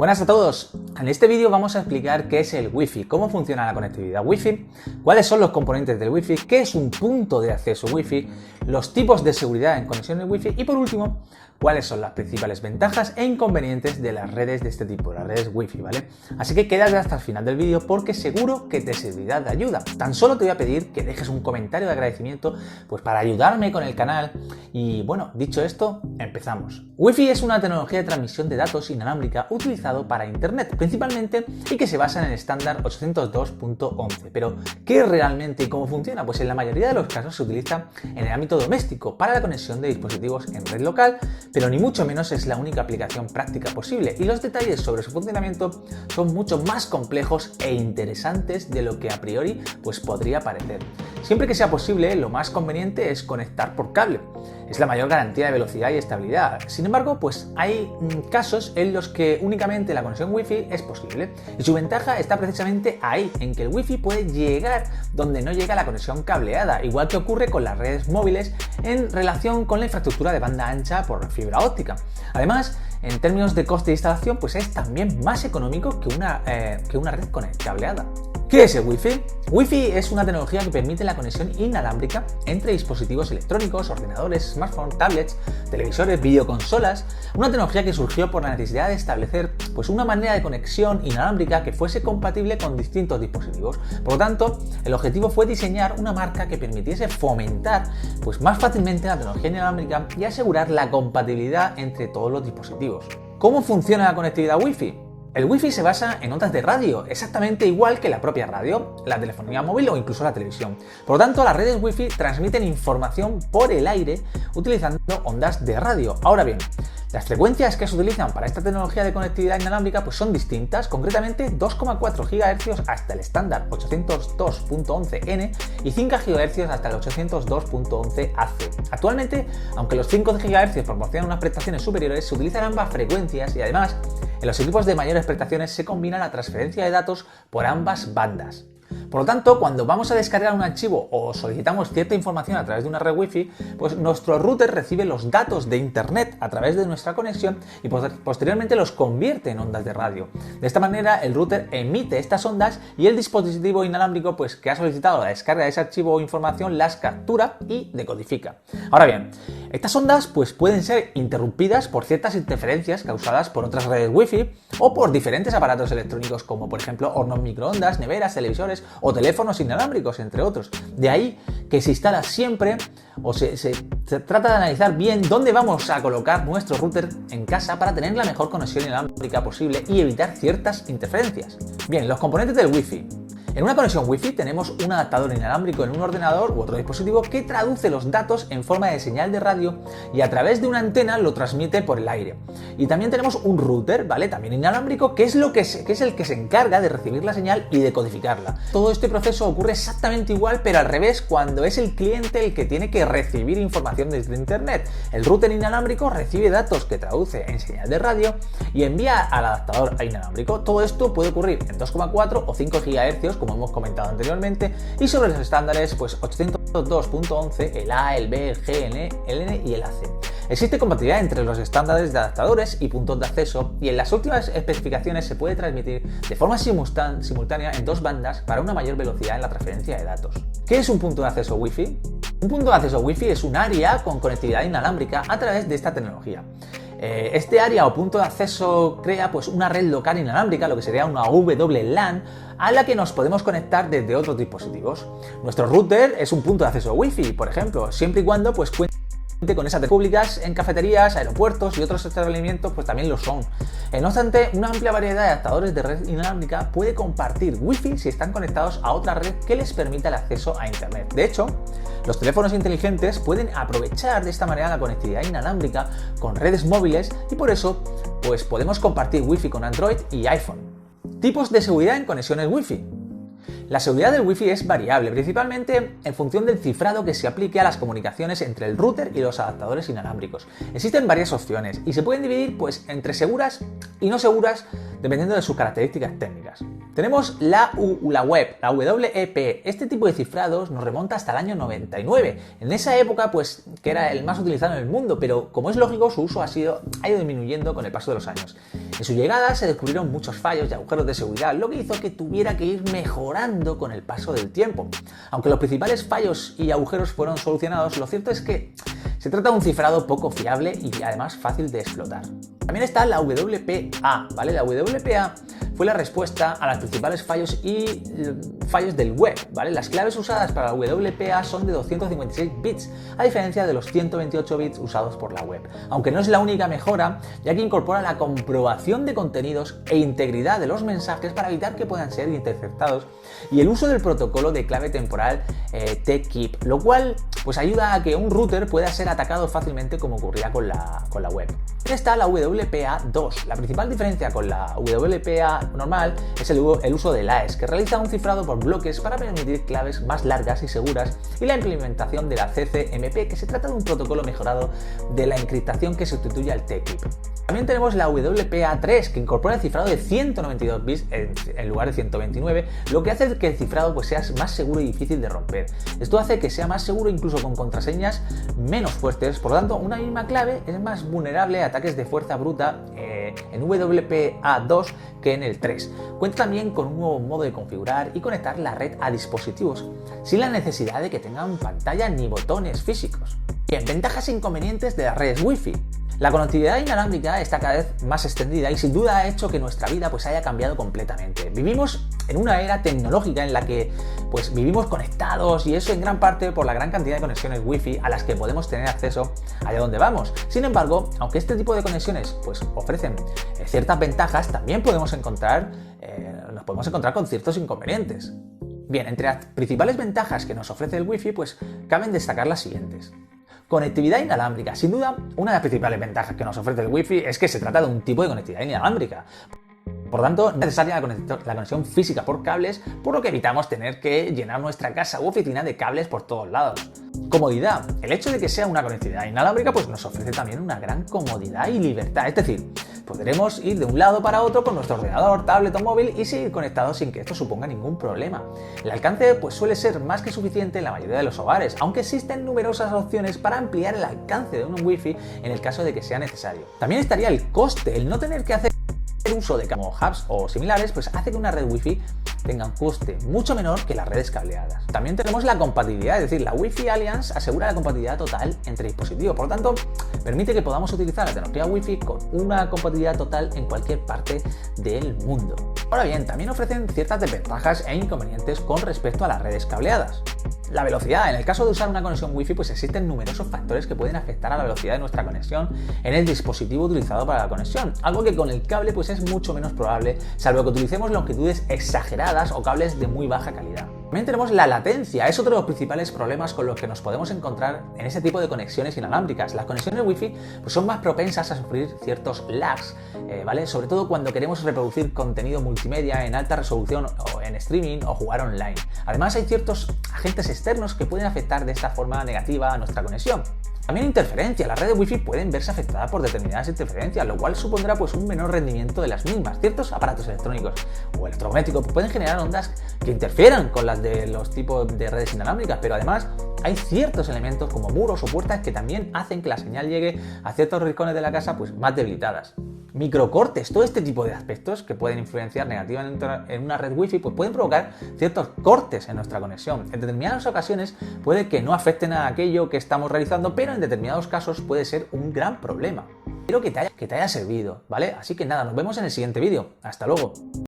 Buenas a todos, en este vídeo vamos a explicar qué es el Wi-Fi, cómo funciona la conectividad Wi-Fi, cuáles son los componentes del Wi-Fi, qué es un punto de acceso Wi-Fi, los tipos de seguridad en conexiones Wi-Fi y por último, cuáles son las principales ventajas e inconvenientes de las redes de este tipo, las redes Wi-Fi, ¿vale? Así que quédate hasta el final del vídeo porque seguro que te servirá de ayuda. Tan solo te voy a pedir que dejes un comentario de agradecimiento pues para ayudarme con el canal y bueno, dicho esto, empezamos. Wi-Fi es una tecnología de transmisión de datos inalámbrica utilizado para Internet principalmente y que se basa en el estándar 802.11. Pero, ¿qué es realmente y cómo funciona? Pues en la mayoría de los casos se utiliza en el ámbito doméstico para la conexión de dispositivos en red local, pero ni mucho menos es la única aplicación práctica posible y los detalles sobre su funcionamiento son mucho más complejos e interesantes de lo que a priori pues podría parecer. Siempre que sea posible, lo más conveniente es conectar por cable. Es la mayor garantía de velocidad y estabilidad. Sin embargo, pues hay casos en los que únicamente la conexión Wi-Fi es posible y su ventaja está precisamente ahí, en que el Wi-Fi puede llegar donde no llega la conexión cableada, igual que ocurre con las redes móviles en relación con la infraestructura de banda ancha por fibra óptica. Además, en términos de coste de instalación, pues es también más económico que una red cableada. ¿Qué es el Wi-Fi? Wi-Fi es una tecnología que permite la conexión inalámbrica entre dispositivos electrónicos, ordenadores, smartphones, tablets, televisores, videoconsolas, una tecnología que surgió por la necesidad de establecer pues, una manera de conexión inalámbrica que fuese compatible con distintos dispositivos. Por lo tanto, el objetivo fue diseñar una marca que permitiese fomentar pues, más fácilmente la tecnología inalámbrica y asegurar la compatibilidad entre todos los dispositivos. ¿Cómo funciona la conectividad Wi-Fi? El Wi-Fi se basa en ondas de radio, exactamente igual que la propia radio, la telefonía móvil o incluso la televisión. Por lo tanto, las redes Wi-Fi transmiten información por el aire utilizando ondas de radio. Ahora bien, las frecuencias que se utilizan para esta tecnología de conectividad inalámbrica pues son distintas, concretamente 2,4 GHz hasta el estándar 802.11n y 5 GHz hasta el 802.11ac. Actualmente, aunque los 5 GHz proporcionan unas prestaciones superiores, se utilizan ambas frecuencias y además en los equipos de mayores prestaciones se combina la transferencia de datos por ambas bandas. Por lo tanto, cuando vamos a descargar un archivo o solicitamos cierta información a través de una red Wi-Fi, pues nuestro router recibe los datos de Internet a través de nuestra conexión y posteriormente los convierte en ondas de radio. De esta manera, el router emite estas ondas y el dispositivo inalámbrico pues, que ha solicitado la descarga de ese archivo o información las captura y decodifica. Ahora bien, estas ondas pues, pueden ser interrumpidas por ciertas interferencias causadas por otras redes Wi-Fi o por diferentes aparatos electrónicos como por ejemplo hornos microondas, neveras, televisores o teléfonos inalámbricos, entre otros. De ahí que se instala siempre o se trata de analizar bien dónde vamos a colocar nuestro router en casa para tener la mejor conexión inalámbrica posible y evitar ciertas interferencias. Bien, los componentes del Wi-Fi. En una conexión Wi-Fi tenemos un adaptador inalámbrico en un ordenador u otro dispositivo que traduce los datos en forma de señal de radio y a través de una antena lo transmite por el aire. Y también tenemos un router, ¿vale? También inalámbrico, que es el que se encarga de recibir la señal y de codificarla. Todo este proceso ocurre exactamente igual, pero al revés, cuando es el cliente el que tiene que recibir información desde Internet. El router inalámbrico recibe datos que traduce en señal de radio y envía al adaptador inalámbrico. Todo esto puede ocurrir en 2,4 o 5 GHz, como hemos comentado anteriormente, y sobre los estándares pues 802.11, el A, el B, el G, el N y el AC. Existe compatibilidad entre los estándares de adaptadores y puntos de acceso y en las últimas especificaciones se puede transmitir de forma simultánea en dos bandas para una mayor velocidad en la transferencia de datos. ¿Qué es un punto de acceso Wi-Fi? Un punto de acceso Wi-Fi es un área con conectividad inalámbrica a través de esta tecnología. Este área o punto de acceso crea pues, una red local inalámbrica, lo que sería una WLAN, a la que nos podemos conectar desde otros dispositivos. Nuestro router es un punto de acceso Wi-Fi, por ejemplo, siempre y cuando pues, cuente con esas públicas en cafeterías, aeropuertos y otros establecimientos pues también lo son. No obstante, una amplia variedad de adaptadores de red inalámbrica puede compartir Wi-Fi si están conectados a otra red que les permita el acceso a Internet. De hecho, los teléfonos inteligentes pueden aprovechar de esta manera la conectividad inalámbrica con redes móviles y por eso pues podemos compartir Wi-Fi con Android y iPhone. Tipos de seguridad en conexiones Wi-Fi. La seguridad del Wi-Fi es variable, principalmente en función del cifrado que se aplique a las comunicaciones entre el router y los adaptadores inalámbricos. Existen varias opciones y se pueden dividir pues, entre seguras y no seguras dependiendo de sus características técnicas. Tenemos la web, la WEP. Este tipo de cifrados nos remonta hasta el año 99. En esa época, pues, que era el más utilizado en el mundo, pero como es lógico, su uso ha ido disminuyendo con el paso de los años. En su llegada se descubrieron muchos fallos y agujeros de seguridad, lo que hizo que tuviera que ir mejorando con el paso del tiempo. Aunque los principales fallos y agujeros fueron solucionados, lo cierto es que se trata de un cifrado poco fiable y además fácil de explotar. También está la WPA, ¿vale? La WPA fue la respuesta a los principales fallos del web, ¿vale? Las claves usadas para la WPA son de 256 bits, a diferencia de los 128 bits usados por la web. Aunque no es la única mejora, ya que incorpora la comprobación de contenidos e integridad de los mensajes para evitar que puedan ser interceptados, y el uso del protocolo de clave temporal TKeep, lo cual pues ayuda a que un router pueda ser atacado fácilmente, como ocurría con la web. Está la WPA 2. La principal diferencia con la WPA normal es el uso del AES, que realiza un cifrado por bloques para permitir claves más largas y seguras, y la implementación de la CCMP, que se trata de un protocolo mejorado de la encriptación que sustituye al TKeep. También tenemos la WPA 3, que incorpora el cifrado de 192 bits en lugar de 129, lo que hace que el cifrado pues sea más seguro y difícil de romper. Esto hace que sea más seguro incluso con contraseñas menos fuertes, por lo tanto una misma clave es más vulnerable a ataques de fuerza bruta en WPA 2 que en el 3. Cuenta también con un nuevo modo de configurar y conectar la red a dispositivos, sin la necesidad de que tengan pantalla ni botones físicos. Bien, ventajas e inconvenientes de las redes Wi-Fi. La conectividad inalámbrica está cada vez más extendida y sin duda ha hecho que nuestra vida pues haya cambiado completamente. Vivimos en una era tecnológica en la que pues vivimos conectados, y eso en gran parte por la gran cantidad de conexiones Wi-Fi a las que podemos tener acceso allá donde vamos. Sin embargo, aunque este tipo de conexiones pues ofrecen ciertas ventajas, también nos podemos encontrar con ciertos inconvenientes. Bien, entre las principales ventajas que nos ofrece el Wi-Fi, pues caben destacar las siguientes. Conectividad inalámbrica. Sin duda, una de las principales ventajas que nos ofrece el Wi-Fi es que se trata de un tipo de conectividad inalámbrica. Por tanto, no es necesaria la conexión física por cables, por lo que evitamos tener que llenar nuestra casa u oficina de cables por todos lados. Comodidad. El hecho de que sea una conectividad inalámbrica pues nos ofrece también una gran comodidad y libertad. Es decir, podremos ir de un lado para otro con nuestro ordenador, tablet o móvil y seguir conectados sin que esto suponga ningún problema. El alcance pues suele ser más que suficiente en la mayoría de los hogares, aunque existen numerosas opciones para ampliar el alcance de un Wi-Fi en el caso de que sea necesario. También estaría el coste. El no tener que hacer uso de como hubs o similares pues hace que una red Wi-Fi tenga un coste mucho menor que las redes cableadas. También tenemos la compatibilidad, es decir, la Wi-Fi Alliance asegura la compatibilidad total entre dispositivos, por lo tanto permite que podamos utilizar la tecnología Wi-Fi con una compatibilidad total en cualquier parte del mundo. Ahora bien, también ofrecen ciertas desventajas e inconvenientes con respecto a las redes cableadas. La velocidad. En el caso de usar una conexión Wi-Fi, pues existen numerosos factores que pueden afectar a la velocidad de nuestra conexión en el dispositivo utilizado para la conexión, algo que con el cable pues es mucho menos probable, salvo que utilicemos longitudes exageradas o cables de muy baja calidad. También tenemos la latencia. Es otro de los principales problemas con los que nos podemos encontrar en ese tipo de conexiones inalámbricas. Las conexiones Wi-Fi pues son más propensas a sufrir ciertos lags, ¿vale? Sobre todo cuando queremos reproducir contenido multimedia en alta resolución o en streaming o jugar online. Además, hay ciertos agentes externos que pueden afectar de esta forma negativa a nuestra conexión. También interferencia. Las redes Wi-Fi pueden verse afectadas por determinadas interferencias, lo cual supondrá pues un menor rendimiento de las mismas. Ciertos aparatos electrónicos o electrodomésticos pueden generar ondas que interfieran con las de los tipos de redes inalámbricas, pero además hay ciertos elementos como muros o puertas que también hacen que la señal llegue a ciertos rincones de la casa pues más debilitadas. Microcortes. Todo este tipo de aspectos que pueden influenciar negativamente en una red Wi-Fi pues pueden provocar ciertos cortes en nuestra conexión. En determinadas ocasiones puede que no afecten a aquello que estamos realizando, pero en determinados casos puede ser un gran problema. Espero que te haya servido, ¿vale? Así que nada, nos vemos en el siguiente vídeo. Hasta luego.